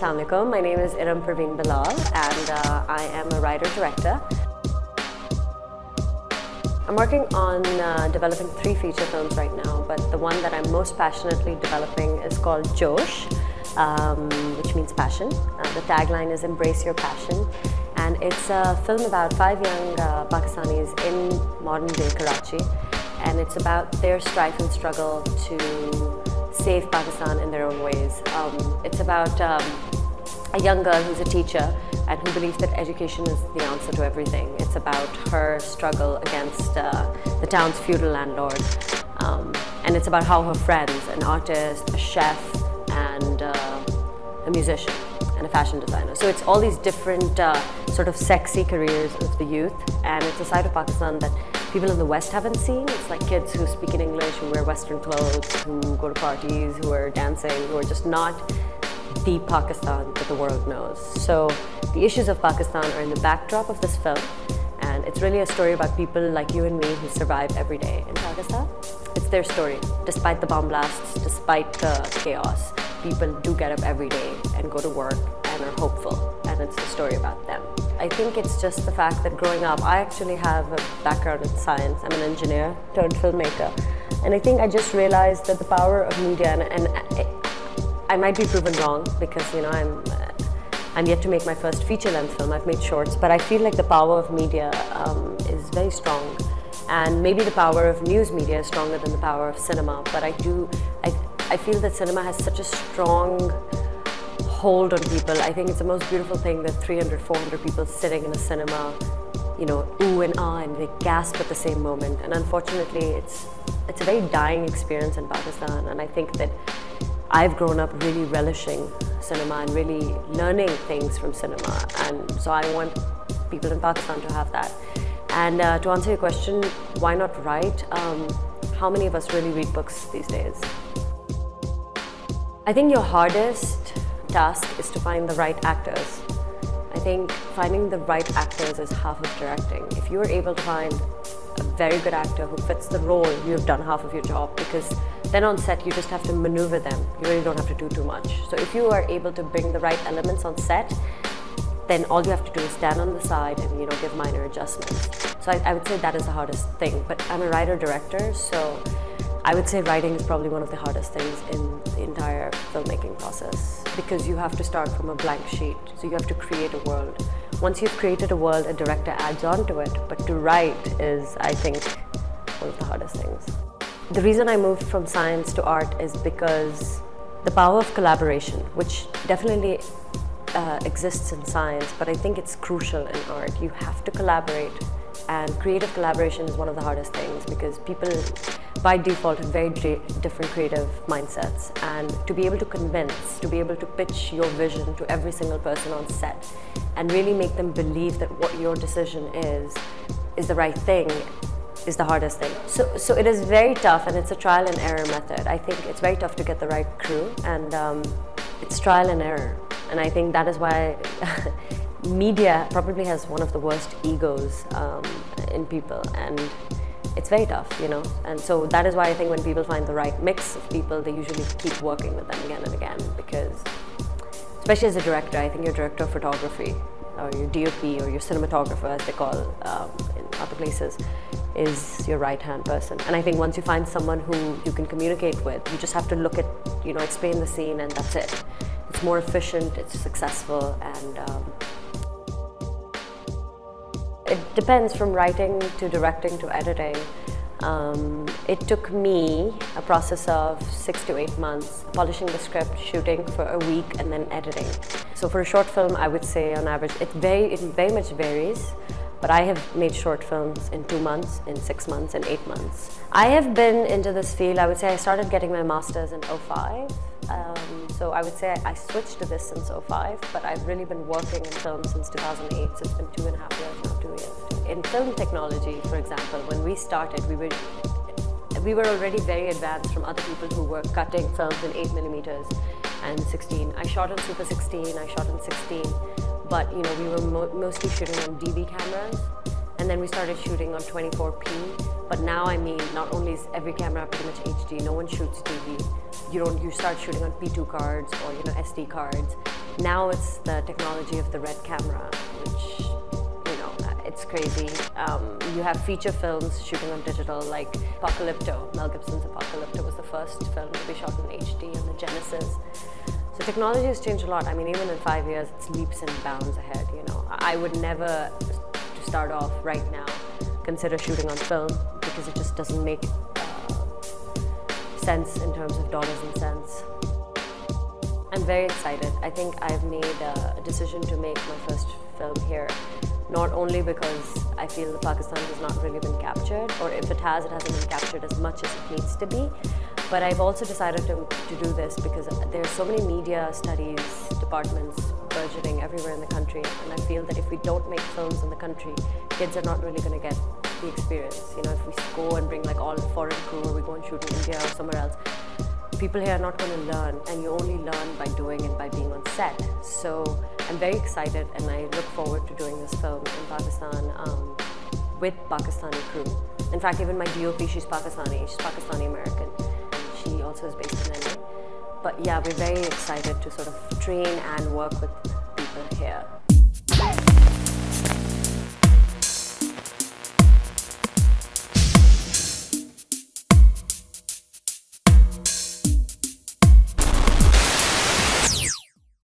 Assalamu alaikum. My name is Erum Parveen Bilal and I am a writer-director. I'm working on developing 3 feature films right now, but the one that I'm most passionately developing is called Josh, which means passion. The tagline is Embrace Your Passion, and it's a film about 5 young Pakistanis in modern-day Karachi, and it's about their strife and struggle to save Pakistan in their own ways. It's about a young girl who's a teacher and who believes that education is the answer to everything. It's about her struggle against the town's feudal landlord. And it's about how her friends, an artist, a chef, and a musician, and a fashion designer. So it's all these different sort of sexy careers of the youth, and it's a side of Pakistan that people in the West haven't seen. It's like kids who speak in English, who wear Western clothes, who go to parties, who are dancing, who are just not the Pakistan that the world knows. So the issues of Pakistan are in the backdrop of this film, and it's really a story about people like you and me who survive every day in Pakistan. It's their story. Despite the bomb blasts, despite the chaos, people do get up every day and go to work and are hopeful, and it's a story about them. I think it's just the fact that growing up, I actually have a background in science. I'm an engineer turned filmmaker, and I think I just realized that the power of media, and I might be proven wrong because I'm yet to make my first feature-length film. I've made shorts, but I feel like the power of media is very strong, and maybe the power of news media is stronger than the power of cinema. But I feel that cinema has such a strong hold on people. I think it's the most beautiful thing that 300, 400 people sitting in a cinema, ooh and ah, and they gasp at the same moment. And unfortunately, it's a very dying experience in Pakistan. And I think that I've grown up really relishing cinema and really learning things from cinema. And so I want people in Pakistan to have that. And to answer your question, why not write? How many of us really read books these days? I think your hardest task is to find the right actors. I think finding the right actors is half of directing. If you are able to find a very good actor who fits the role, you've done half of your job, because then on set you just have to maneuver them. You really don't have to do too much. So if you are able to bring the right elements on set, then all you have to do is stand on the side and give minor adjustments. So I would say that is the hardest thing. But I'm a writer-director, so I would say writing is probably one of the hardest things in the entire filmmaking process, because you have to start from a blank sheet. So you have to create a world. Once you've created a world, a director adds on to it. But to write is, I think, one of the hardest things. The reason I moved from science to art is because the power of collaboration, which definitely exists in science, but I think it's crucial in art. You have to collaborate, and creative collaboration is one of the hardest things, because people by default have very different creative mindsets, and to be able to convince, to be able to pitch your vision to every single person on set and really make them believe that what your decision is the right thing is the hardest thing. So it is very tough, and it's a trial and error method. I think it's very tough to get the right crew, and it's trial and error. And I think that is why media probably has one of the worst egos in people, and it's very tough, And so that is why I think when people find the right mix of people, they usually keep working with them again and again, because especially as a director, I think your director of photography, or your DOP, or your cinematographer, as they call in other places, is your right-hand person. And I think once you find someone who you can communicate with, you just have to look at, explain the scene, and that's it. It's more efficient, it's successful, and it depends from writing to directing to editing. It took me a process of 6 to 8 months, polishing the script, shooting for a week, and then editing. So for a short film, I would say on average, it very much varies, but I have made short films in 2 months, in 6 months, and 8 months. I have been into this field, I would say I started getting my master's in '05. So I would say I switched to this since '05, but I've really been working in film since 2008, so it's been 2.5 years now, 2 years. In film technology, for example, when we started, we were already very advanced from other people who were cutting films in 8mm and 16. I shot on Super 16, I shot on 16, but we were mostly shooting on DV cameras, and then we started shooting on 24p. But now, I mean, not only is every camera pretty much HD, no one shoots DV. You start shooting on P2 cards or SD cards. Now it's the technology of the red camera, which, it's crazy. You have feature films shooting on digital, like Apocalypto. Mel Gibson's Apocalypto was the first film to be shot in HD on the Genesis. So technology has changed a lot. I mean, even in 5 years, it's leaps and bounds ahead, I would never, to start off right now, consider shooting on film because it just doesn't make sense in terms of dollars and cents. I'm very excited. I think I've made a decision to make my first film here, not only because I feel that Pakistan has not really been captured, or if it has, it hasn't been captured as much as it needs to be, but I've also decided to do this because there's so many media studies departments burgeoning everywhere in the country, and I feel that if we don't make films in the country, kids are not really going to get the experience. If we go and bring like all foreign crew, or we go and shoot in India or somewhere else, people here are not going to learn, and you only learn by doing and by being on set. So I'm very excited, and I look forward to doing this film in Pakistan with Pakistani crew. In fact, even my DOP, she's Pakistani American, and she also is based in LA. But yeah, we're very excited to sort of train and work with people here.